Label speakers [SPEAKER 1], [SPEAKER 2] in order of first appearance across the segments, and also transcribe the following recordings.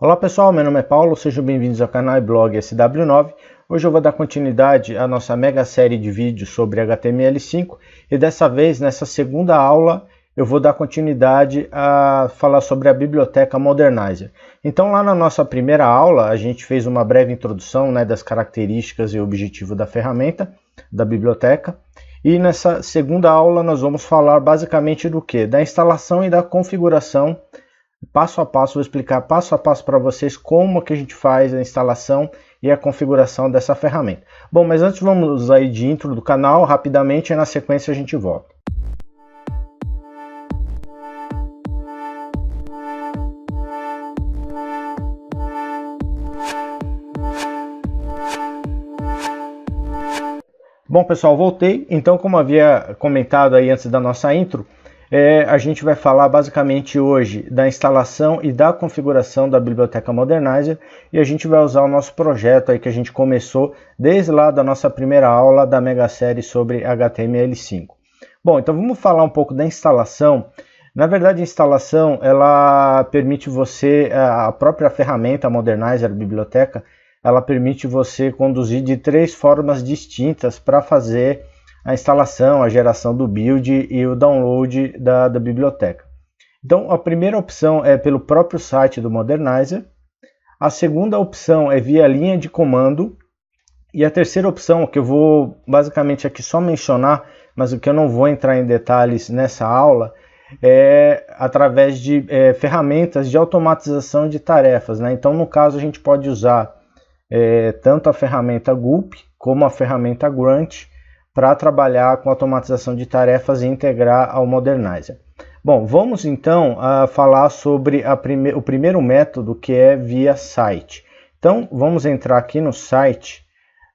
[SPEAKER 1] Olá pessoal, meu nome é Paulo, sejam bem-vindos ao canal e blog SW9. Hoje eu vou dar continuidade à nossa mega série de vídeos sobre HTML5 e dessa vez, nessa segunda aula, eu vou dar continuidade a falar sobre a biblioteca Modernizer. Então lá na nossa primeira aula, a gente fez uma breve introdução, das características e objetivo da ferramenta, da biblioteca. E nessa segunda aula nós vamos falar basicamente do que? Da instalação e da configuração. Passo a passo, vou explicar passo a passo para vocês como que a gente faz a instalação e a configuração dessa ferramenta. Bom, mas antes vamos aí de intro do canal, rapidamente, e na sequência a gente volta. Bom pessoal, voltei. Então, como havia comentado aí antes da nossa intro, a gente vai falar basicamente hoje da instalação e da configuração da biblioteca Modernizer e a gente vai usar o nosso projeto aí que a gente começou desde lá da nossa primeira aula da mega série sobre HTML5. Bom, então vamos falar um pouco da instalação. Na verdade, a instalação ela permite você, a própria ferramenta a Modernizer, a biblioteca, ela permite você conduzir de três formas distintas para fazer a instalação, a geração do build e o download da biblioteca. Então, a primeira opção é pelo próprio site do Modernizer, a segunda opção é via linha de comando, e a terceira opção, que eu vou basicamente aqui só mencionar, mas o que eu não vou entrar em detalhes nessa aula, é através de ferramentas de automatização de tarefas. Então, no caso, a gente pode usar tanto a ferramenta Gulp como a ferramenta Grunt, para trabalhar com automatização de tarefas e integrar ao Modernizer. Bom, vamos então falar sobre o primeiro método, que é via site. Então, vamos entrar aqui no site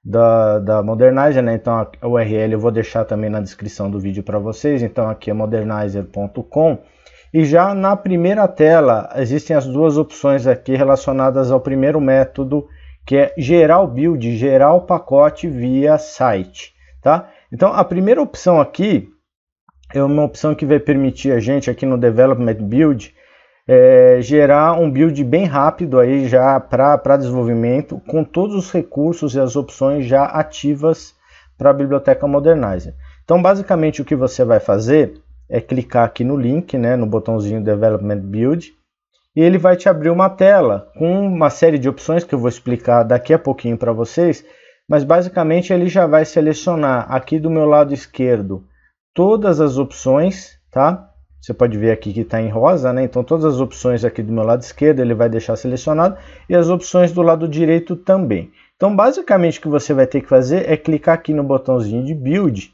[SPEAKER 1] da Modernizer, Então, a URL eu vou deixar também na descrição do vídeo para vocês. Então, aqui é modernizer.com. E já na primeira tela, existem as duas opções aqui relacionadas ao primeiro método, que é gerar o build, gerar o pacote via site. Tá? Então, a primeira opção aqui é uma opção que vai permitir a gente aqui no Development Build gerar um build bem rápido aí já para desenvolvimento, com todos os recursos e as opções já ativas para a biblioteca Modernizer. Então, basicamente, o que você vai fazer é clicar aqui no link, no botãozinho Development Build, e ele vai te abrir uma tela com uma série de opções que eu vou explicar daqui a pouquinho para vocês. Mas basicamente ele já vai selecionar aqui do meu lado esquerdo todas as opções, tá? Você pode ver aqui que está em rosa, Então todas as opções aqui do meu lado esquerdo ele vai deixar selecionado e as opções do lado direito também. Então basicamente o que você vai ter que fazer é clicar aqui no botãozinho de Build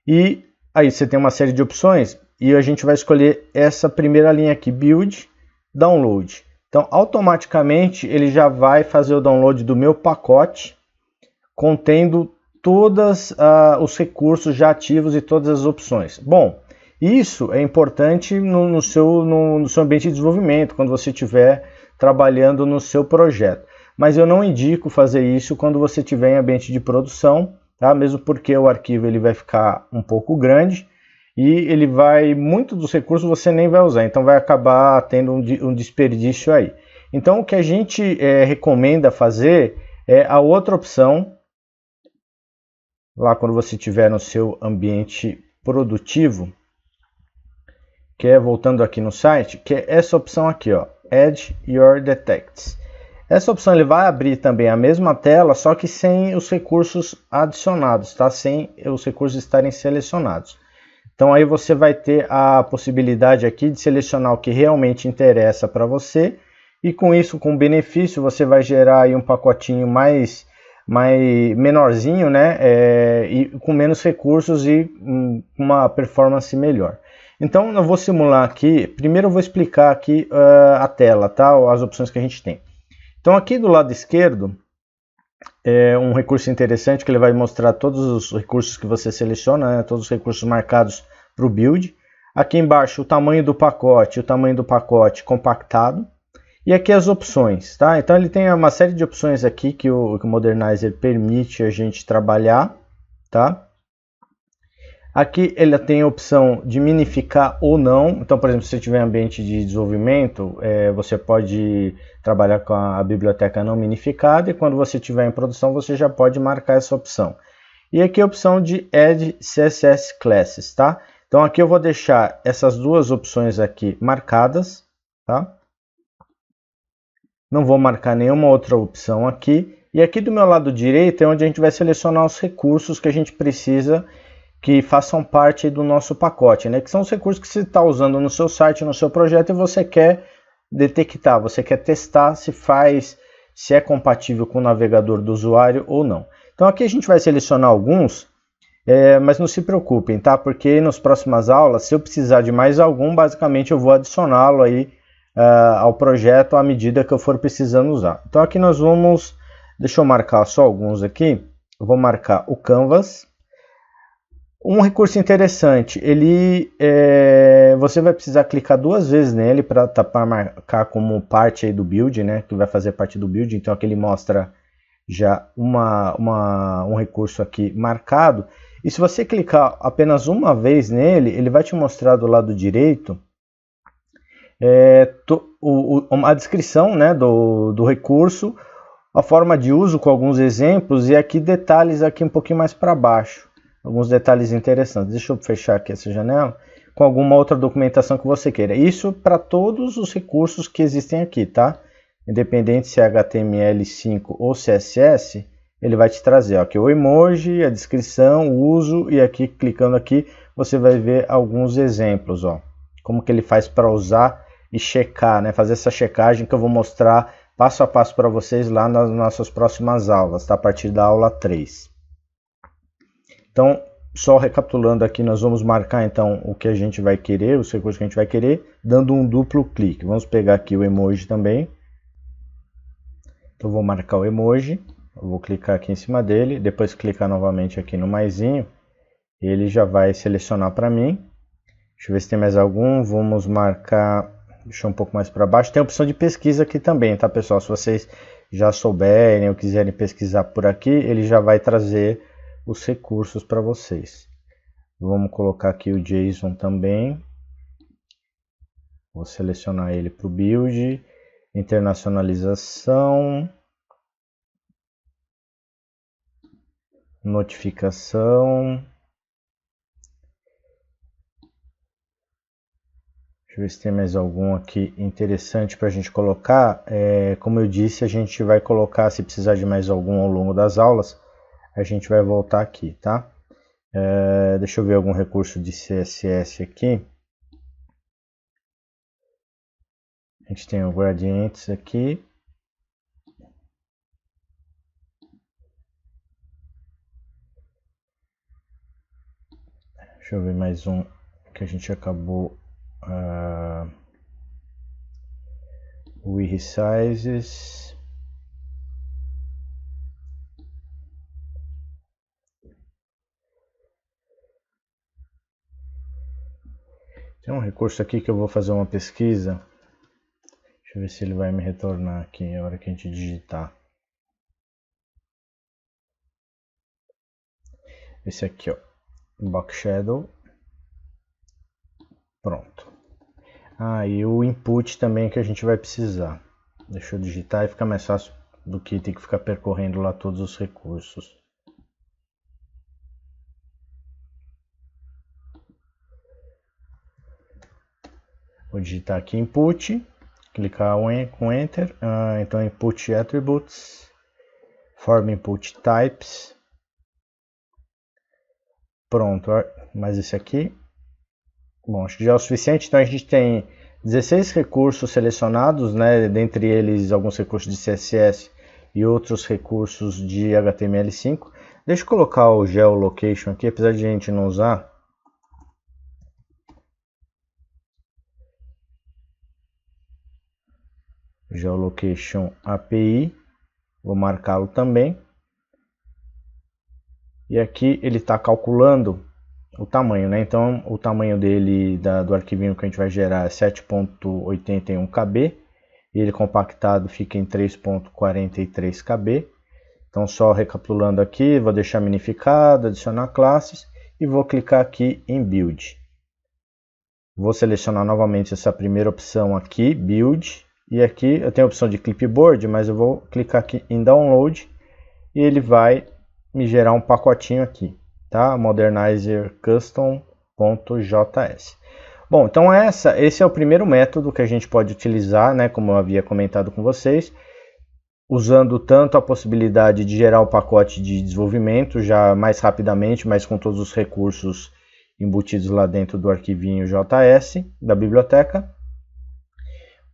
[SPEAKER 1] e aí você tem uma série de opções e a gente vai escolher essa primeira linha aqui, Build, Download. Então, automaticamente, ele já vai fazer o download do meu pacote, contendo todos os recursos já ativos e todas as opções. Bom, isso é importante no seu ambiente de desenvolvimento, quando você estiver trabalhando no seu projeto. Mas eu não indico fazer isso quando você estiver em ambiente de produção, tá? Mesmo porque o arquivo ele vai ficar um pouco grande e muito dos recursos você nem vai usar, então vai acabar tendo um desperdício aí. Então o que a gente recomenda fazer é a outra opção, lá quando você estiver no seu ambiente produtivo, que é voltando aqui no site, que é essa opção aqui, Add Your Detects. Essa opção ele vai abrir também a mesma tela, só que sem os recursos adicionados, tá? Sem os recursos estarem selecionados. Então aí você vai ter a possibilidade aqui de selecionar o que realmente interessa para você e com isso, com benefício, você vai gerar aí um pacotinho mais menorzinho, e com menos recursos e uma performance melhor. Então eu vou simular aqui, primeiro eu vou explicar aqui a tela, tá? As opções que a gente tem. Então aqui do lado esquerdo, é um recurso interessante que ele vai mostrar todos os recursos que você seleciona, todos os recursos marcados para o build. Aqui embaixo o tamanho do pacote compactado. E aqui as opções, tá? Então ele tem uma série de opções aqui que o Modernizer permite a gente trabalhar, tá? Aqui ele tem a opção de minificar ou não. Então, por exemplo, se você tiver ambiente de desenvolvimento, você pode trabalhar com a biblioteca não minificada, e quando você estiver em produção, você já pode marcar essa opção. E aqui a opção de Add CSS Classes, tá? Então aqui eu vou deixar essas duas opções aqui marcadas, tá? Não vou marcar nenhuma outra opção aqui. E aqui do meu lado direito é onde a gente vai selecionar os recursos que a gente precisa que façam parte do nosso pacote, né? Que são os recursos que você está usando no seu site, no seu projeto, e você quer detectar, você quer testar se é compatível com o navegador do usuário ou não. Então aqui a gente vai selecionar alguns, mas não se preocupem, tá? Porque nas próximas aulas, se eu precisar de mais algum, basicamente eu vou adicioná-lo aí ao projeto à medida que eu for precisando usar. Então aqui nós vamos, deixa eu marcar só alguns aqui, eu vou marcar o Canvas. Um recurso interessante, você vai precisar clicar duas vezes nele para marcar como parte aí do build, né? Que vai fazer parte do build, então aqui ele mostra já um recurso aqui marcado. E se você clicar apenas uma vez nele, ele vai te mostrar do lado direito a descrição, né, do recurso, a forma de uso com alguns exemplos e aqui detalhes aqui um pouquinho mais para baixo. Alguns detalhes interessantes. Deixa eu fechar aqui essa janela com alguma outra documentação que você queira. Isso para todos os recursos que existem aqui, tá? Independente se é HTML5 ou CSS, ele vai te trazer aqui o emoji, a descrição, o uso, e aqui clicando aqui você vai ver alguns exemplos, ó, como que ele faz para usar e checar, né? Fazer essa checagem que eu vou mostrar passo a passo para vocês lá nas nossas próximas aulas, tá? A partir da aula 3. Então, só recapitulando aqui, nós vamos marcar então o que a gente vai querer, os recursos que a gente vai querer, dando um duplo clique. Vamos pegar aqui o emoji também. Então, eu vou marcar o emoji, eu vou clicar aqui em cima dele, depois clicar novamente aqui no maisinho, ele já vai selecionar para mim. Deixa eu ver se tem mais algum, vamos marcar, deixa um pouco mais para baixo. Tem a opção de pesquisa aqui também, tá pessoal? Se vocês já souberem ou quiserem pesquisar por aqui, ele já vai trazer os recursos para vocês. Vamos colocar aqui o JSON também. Vou selecionar ele para o build. Internacionalização. Notificação. Deixa eu ver se tem mais algum aqui interessante para a gente colocar. Como eu disse, a gente vai colocar, se precisar de mais algum ao longo das aulas, a gente vai voltar aqui, tá? Deixa eu ver algum recurso de CSS aqui. A gente tem o gradientes aqui. Deixa eu ver mais um que a gente acabou. O resizes. Tem um recurso aqui que eu vou fazer uma pesquisa. Deixa eu ver se ele vai me retornar aqui na hora que a gente digitar. Esse aqui, ó, Box Shadow. Pronto. E o input também que a gente vai precisar. Deixa eu digitar e fica mais fácil do que ter que ficar percorrendo lá todos os recursos. Vou digitar aqui input, clicar com Enter, então input attributes, form input types, pronto, mas esse aqui, bom, acho que já é o suficiente. Então a gente tem 16 recursos selecionados, né, dentre eles alguns recursos de CSS e outros recursos de HTML5. Deixa eu colocar o geolocation aqui, apesar de a gente não usar. Geolocation API, vou marcá-lo também. E aqui ele está calculando o tamanho, né? Então o tamanho dele do arquivinho que a gente vai gerar é 7.81 KB e ele compactado fica em 3.43 KB. Então só recapitulando aqui, vou deixar minificado, adicionar classes e vou clicar aqui em Build. Vou selecionar novamente essa primeira opção aqui, Build, e aqui eu tenho a opção de Clipboard, mas eu vou clicar aqui em Download e ele vai me gerar um pacotinho aqui, tá? Modernizer Custom.js. Bom, então esse é o primeiro método que a gente pode utilizar, né, como eu havia comentado com vocês, usando tanto a possibilidade de gerar o pacote de desenvolvimento já mais rapidamente, mas com todos os recursos embutidos lá dentro do arquivinho JS da biblioteca,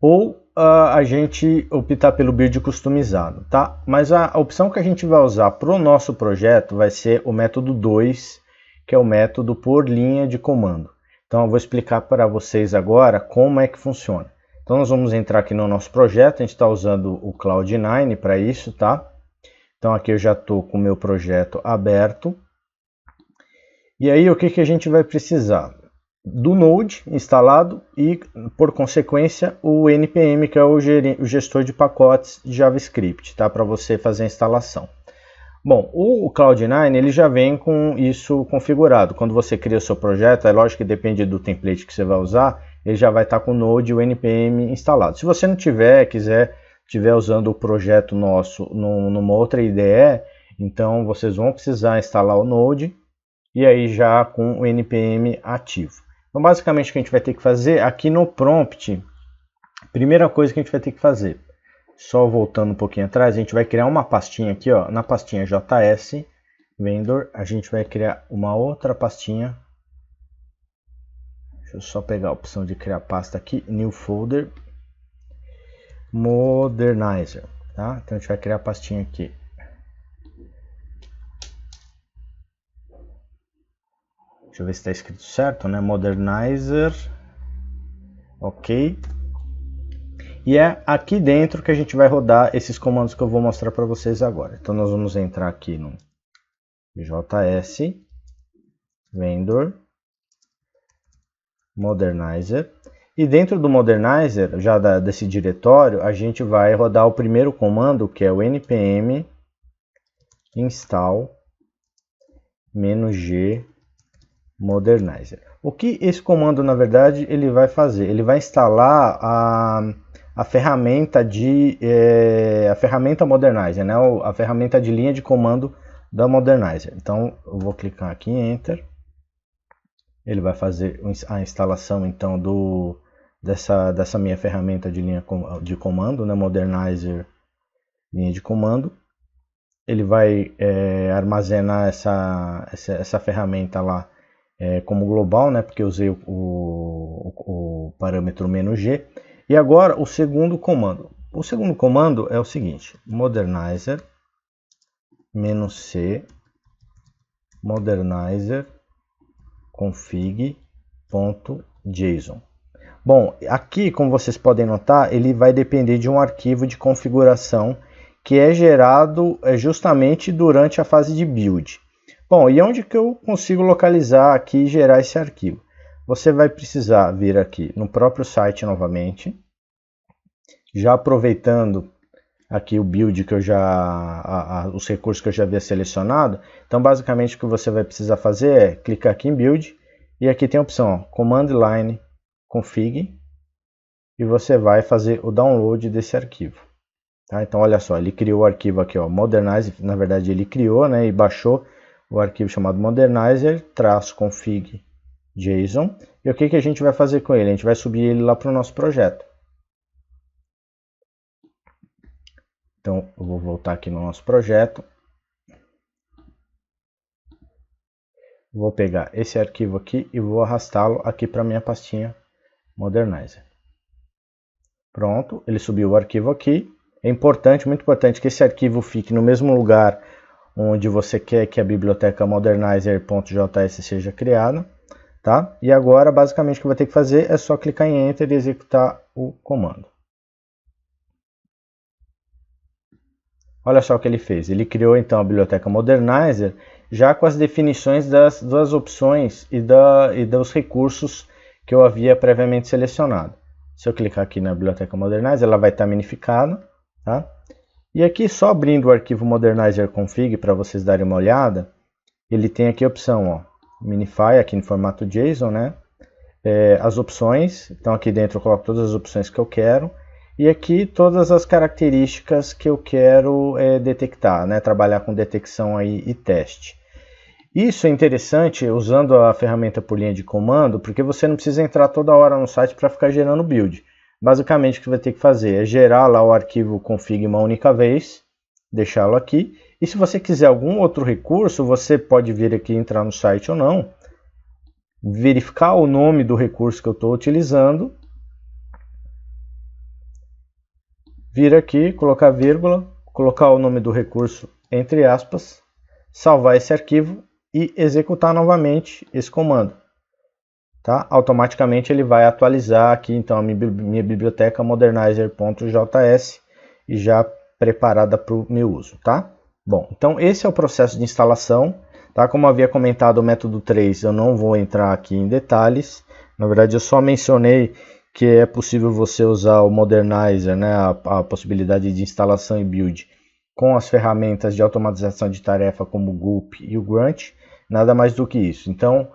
[SPEAKER 1] ou a gente optar pelo build customizado, tá? Mas a opção que a gente vai usar para o nosso projeto vai ser o método 2, que é o método por linha de comando. Então eu vou explicar para vocês agora como é que funciona. Então nós vamos entrar aqui no nosso projeto, a gente está usando o Cloud9 para isso, tá? Então aqui eu já estou com o meu projeto aberto. E aí o que a gente vai precisar? Do Node instalado e, por consequência, o NPM, que é o gestor de pacotes de JavaScript, tá? Para você fazer a instalação. Bom, o Cloud9 ele já vem com isso configurado. Quando você cria o seu projeto, é lógico que depende do template que você vai usar, ele já vai estar com o Node e o NPM instalado. Se você não tiver, estiver usando o projeto nosso numa outra IDE, então vocês vão precisar instalar o Node e aí já com o NPM ativo. Então basicamente o que a gente vai ter que fazer aqui no prompt, primeira coisa que a gente vai ter que fazer, só voltando um pouquinho atrás, a gente vai criar uma pastinha aqui, ó, na pastinha JS Vendor, a gente vai criar uma outra pastinha. Deixa eu só pegar a opção de criar pasta aqui, New Folder, Modernizer, tá? Então a gente vai criar a pastinha aqui. Deixa eu ver se está escrito certo, né? Modernizer, ok. E é aqui dentro que a gente vai rodar esses comandos que eu vou mostrar para vocês agora. Então nós vamos entrar aqui no JS Vendor Modernizer. E dentro do Modernizer, já desse diretório, a gente vai rodar o primeiro comando, que é o npm install -g Modernizer. O que esse comando, na verdade, ele vai fazer? Ele vai instalar a ferramenta Modernizer, né? A ferramenta de linha de comando da Modernizer. Então, eu vou clicar aqui em Enter. Ele vai fazer a instalação, então, dessa minha ferramenta de linha de comando, né? Modernizer linha de comando. Ele vai armazenar essa ferramenta lá como global, né? Porque eu usei o parâmetro "-g". E agora o segundo comando. O segundo comando é o seguinte: Modernizer -c Modernizer config.json. Bom, aqui, como vocês podem notar, ele vai depender de um arquivo de configuração que é gerado justamente durante a fase de build. Bom, e onde que eu consigo localizar aqui e gerar esse arquivo? Você vai precisar vir aqui no próprio site novamente, já aproveitando aqui o build que eu os recursos que eu já havia selecionado. Então basicamente o que você vai precisar fazer é clicar aqui em build e aqui tem a opção ó, command line config e você vai fazer o download desse arquivo. Tá? Então olha só, ele criou o arquivo aqui, ó, Modernizer, na verdade ele criou, né, e baixou o arquivo chamado Modernizer-config.json. E o que a gente vai fazer com ele? A gente vai subir ele lá para o nosso projeto. Então eu vou voltar aqui no nosso projeto. Vou pegar esse arquivo aqui e vou arrastá-lo aqui para minha pastinha Modernizer. Pronto, ele subiu o arquivo aqui. É importante, muito importante, que esse arquivo fique no mesmo lugar onde você quer que a biblioteca modernizer.js seja criada, tá? E agora, basicamente, o que eu vou ter que fazer é só clicar em Enter e executar o comando. Olha só o que ele fez. Ele criou, então, a biblioteca Modernizer já com as definições das opções e dos recursos que eu havia previamente selecionado. Se eu clicar aqui na biblioteca Modernizer, ela vai estar minificada, tá? E aqui, só abrindo o arquivo Modernizer config para vocês darem uma olhada, ele tem aqui a opção, ó, minify aqui no formato JSON, né? As opções, então aqui dentro eu coloco todas as opções que eu quero, e aqui todas as características que eu quero detectar, né? Trabalhar com detecção aí e teste. Isso é interessante usando a ferramenta por linha de comando, porque você não precisa entrar toda hora no site para ficar gerando build. Basicamente o que você vai ter que fazer é gerar lá o arquivo config uma única vez, deixá-lo aqui, e se você quiser algum outro recurso, você pode vir aqui entrar no site ou não, verificar o nome do recurso que eu estou utilizando, vir aqui, colocar vírgula, colocar o nome do recurso entre aspas, salvar esse arquivo e executar novamente esse comando. Tá? Automaticamente ele vai atualizar aqui então a minha biblioteca modernizer.js e já preparada para o meu uso. Tá? Bom, então esse é o processo de instalação. Tá? Como eu havia comentado, o método 3 eu não vou entrar aqui em detalhes. Na verdade eu só mencionei que é possível você usar o Modernizer, né? a possibilidade de instalação e build com as ferramentas de automatização de tarefa como o Gulp e o Grunt. Nada mais do que isso. Então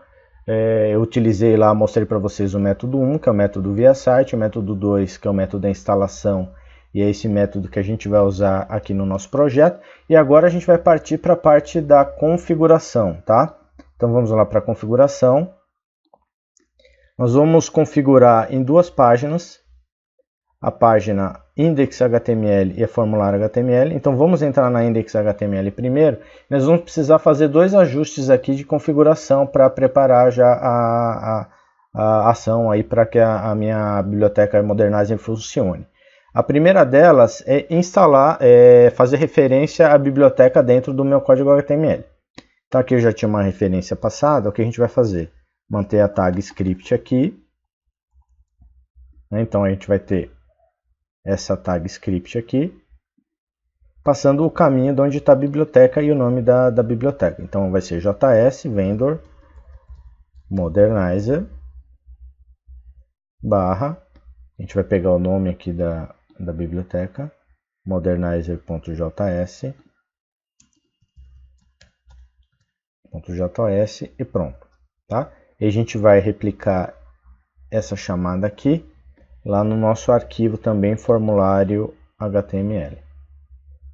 [SPEAKER 1] eu utilizei lá, mostrei para vocês o método 1, que é o método via site, o método 2, que é o método da instalação, e é esse método que a gente vai usar aqui no nosso projeto. E agora a gente vai partir para a parte da configuração, tá? Então vamos lá para a configuração. Nós vamos configurar em duas páginas, a página index.html e a formulário HTML. Então vamos entrar na index.html primeiro. Nós vamos precisar fazer dois ajustes aqui de configuração para preparar já a ação aí para que a minha biblioteca Modernizer funcione. A primeira delas é instalar, fazer referência à biblioteca dentro do meu código HTML. Então aqui eu já tinha uma referência passada. O que a gente vai fazer? Manter a tag script aqui. Então a gente vai ter essa tag script aqui, passando o caminho de onde está a biblioteca e o nome da biblioteca. Então vai ser JS vendor modernizer barra, a gente vai pegar o nome aqui da biblioteca, modernizer.js e pronto. Tá? E a gente vai replicar essa chamada aqui lá no nosso arquivo também, formulário HTML.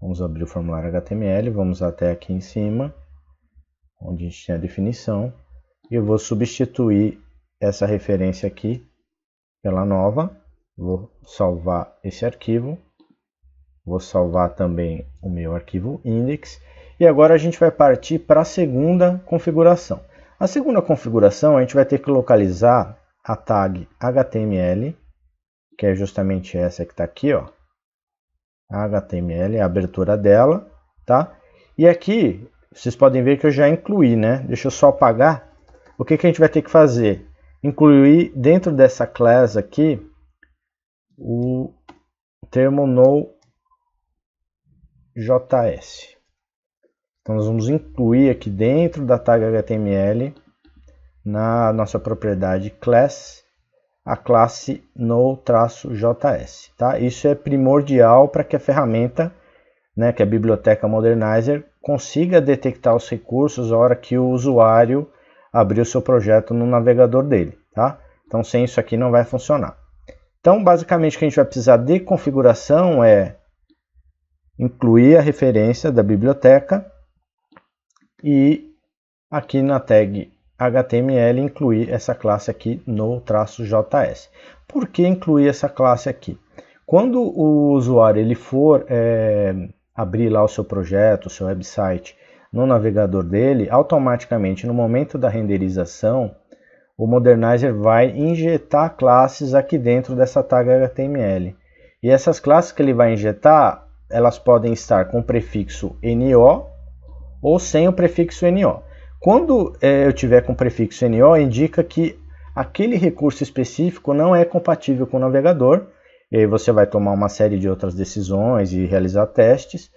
[SPEAKER 1] Vamos abrir o formulário HTML, vamos até aqui em cima, onde a gente tem a definição, e eu vou substituir essa referência aqui pela nova. Vou salvar esse arquivo, vou salvar também o meu arquivo index, e agora a gente vai partir para a segunda configuração. A segunda configuração a gente vai ter que localizar a tag HTML, que é justamente essa que está aqui, ó, a HTML, a abertura dela, tá? E aqui, vocês podem ver que eu já incluí, né? Deixa eu só apagar. O que a gente vai ter que fazer? Incluir dentro dessa class aqui, o termo no.js. Então nós vamos incluir aqui dentro da tag HTML, na nossa propriedade class, a classe no-js, tá? Isso é primordial para que a ferramenta, né, que é a biblioteca Modernizer, consiga detectar os recursos a hora que o usuário abrir o seu projeto no navegador dele, tá? Então sem isso aqui não vai funcionar. Então basicamente o que a gente vai precisar de configuração é incluir a referência da biblioteca e aqui na tag HTML incluir essa classe aqui no-js. Por que incluir essa classe aqui? Quando o usuário ele for abrir lá o seu projeto, o seu website no navegador dele, automaticamente no momento da renderização, o Modernizer vai injetar classes aqui dentro dessa tag HTML. E essas classes que ele vai injetar, elas podem estar com o prefixo NO ou sem o prefixo NO. Quando eu tiver com o prefixo NO, indica que aquele recurso específico não é compatível com o navegador. E aí você vai tomar uma série de outras decisões e realizar testes.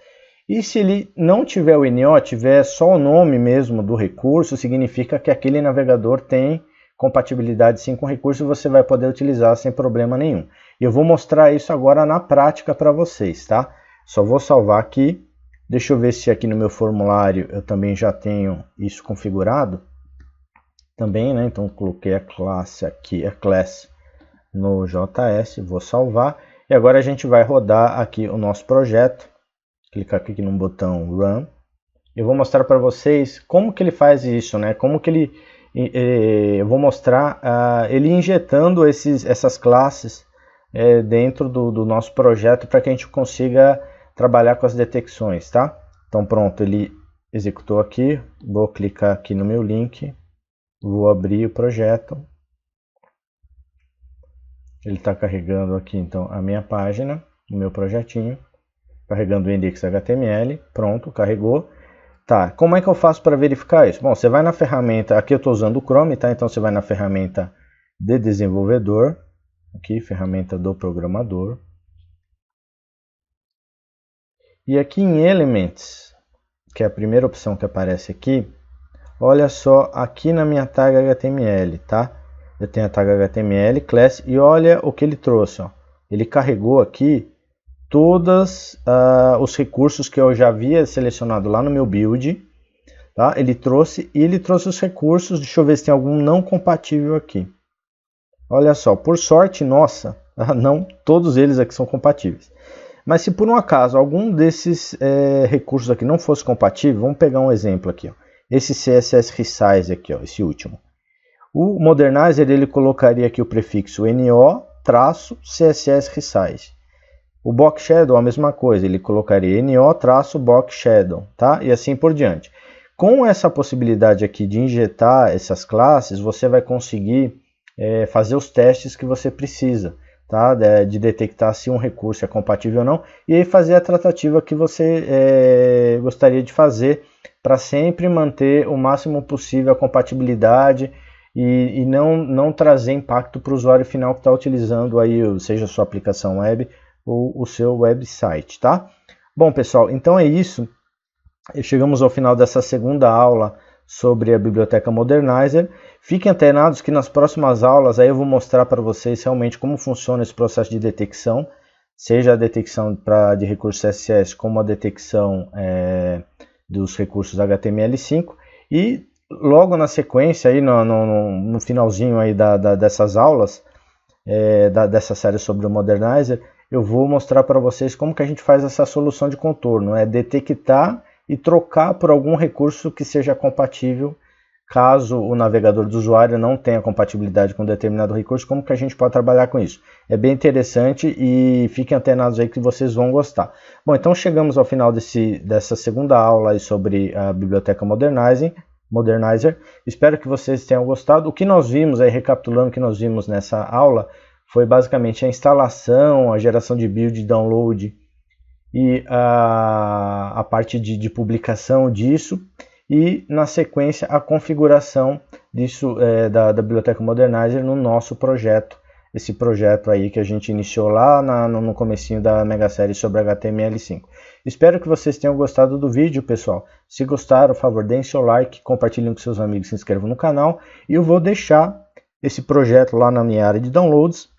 [SPEAKER 1] E se ele não tiver o NO, tiver só o nome mesmo do recurso, significa que aquele navegador tem compatibilidade sim com o recurso e você vai poder utilizar sem problema nenhum. E eu vou mostrar isso agora na prática para vocês, tá? Só vou salvar aqui. Deixa eu ver se aqui no meu formulário eu também já tenho isso configurado. também, né? Então coloquei a classe aqui, a class no JS, vou salvar. E agora a gente vai rodar aqui o nosso projeto. Clicar aqui no botão Run. Eu vou mostrar para vocês como que ele faz isso, né? Como que ele... eu vou mostrar ele injetando essas classes dentro do nosso projeto para que a gente consiga trabalhar com as detecções, tá? Então pronto, ele executou aqui. Vou clicar aqui no meu link. Vou abrir o projeto. Ele está carregando aqui então a minha página, o meu projetinho. Carregando o index.html. Pronto, carregou. Tá, como é que eu faço para verificar isso? Bom, você vai na ferramenta, aqui eu estou usando o Chrome, tá? Então você vai na ferramenta de desenvolvedor. Aqui, ferramenta do programador. E aqui em Elements, que é a primeira opção que aparece aqui, olha só aqui na minha tag HTML, tá? Eu tenho a tag HTML, class, e olha o que ele trouxe, ó. Ele carregou aqui todos os recursos que eu já havia selecionado lá no meu build, tá? Ele trouxe os recursos, deixa eu ver se tem algum não compatível aqui. Olha só, por sorte nossa, não todos eles aqui são compatíveis. Mas se por um acaso algum desses recursos aqui não fosse compatível, vamos pegar um exemplo aqui, ó. Esse CSS Resize aqui, ó, esse último. O Modernizer ele colocaria aqui o prefixo NO-CSS Resize. O Box Shadow a mesma coisa, ele colocaria NO-Box Shadow, tá? E assim por diante. Com essa possibilidade aqui de injetar essas classes, você vai conseguir fazer os testes que você precisa, tá? De detectar se um recurso é compatível ou não, e aí fazer a tratativa que você gostaria de fazer para sempre manter o máximo possível a compatibilidade e não trazer impacto para o usuário final que está utilizando aí, seja a sua aplicação web ou o seu website, tá? Bom, pessoal, então é isso. Chegamos ao final dessa segunda aula sobre a biblioteca Modernizer. Fiquem antenados que nas próximas aulas aí eu vou mostrar para vocês realmente como funciona esse processo de detecção, seja a detecção de recursos CSS como a detecção dos recursos HTML5, e logo na sequência, aí no finalzinho aí dessas aulas, dessa série sobre o Modernizer, eu vou mostrar para vocês como que a gente faz essa solução de contorno, detectar e trocar por algum recurso que seja compatível, caso o navegador do usuário não tenha compatibilidade com determinado recurso, como que a gente pode trabalhar com isso. É bem interessante e fiquem antenados aí que vocês vão gostar. Bom, então chegamos ao final dessa segunda aula aí sobre a biblioteca Modernizer. Espero que vocês tenham gostado. O que nós vimos aí, recapitulando o que nós vimos nessa aula, foi basicamente a instalação, a geração de build, download e a parte de publicação disso, e na sequência a configuração disso da biblioteca Modernizer no nosso projeto, esse projeto aí que a gente iniciou lá no comecinho da mega série sobre HTML5. Espero que vocês tenham gostado do vídeo, pessoal. Se gostaram, por favor, deem seu like, compartilhem com seus amigos, se inscrevam no canal, e eu vou deixar esse projeto lá na minha área de downloads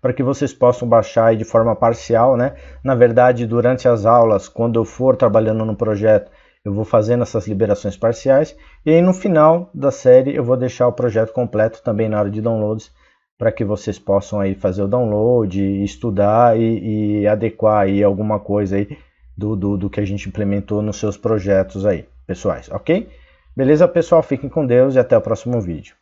[SPEAKER 1] para que vocês possam baixar aí de forma parcial, né? Na verdade, durante as aulas, quando eu for trabalhando no projeto, eu vou fazendo essas liberações parciais, e aí no final da série eu vou deixar o projeto completo também na área de downloads, para que vocês possam aí fazer o download, estudar e adequar aí alguma coisa aí do que a gente implementou nos seus projetos aí, pessoais, ok? Beleza, pessoal? Fiquem com Deus e até o próximo vídeo.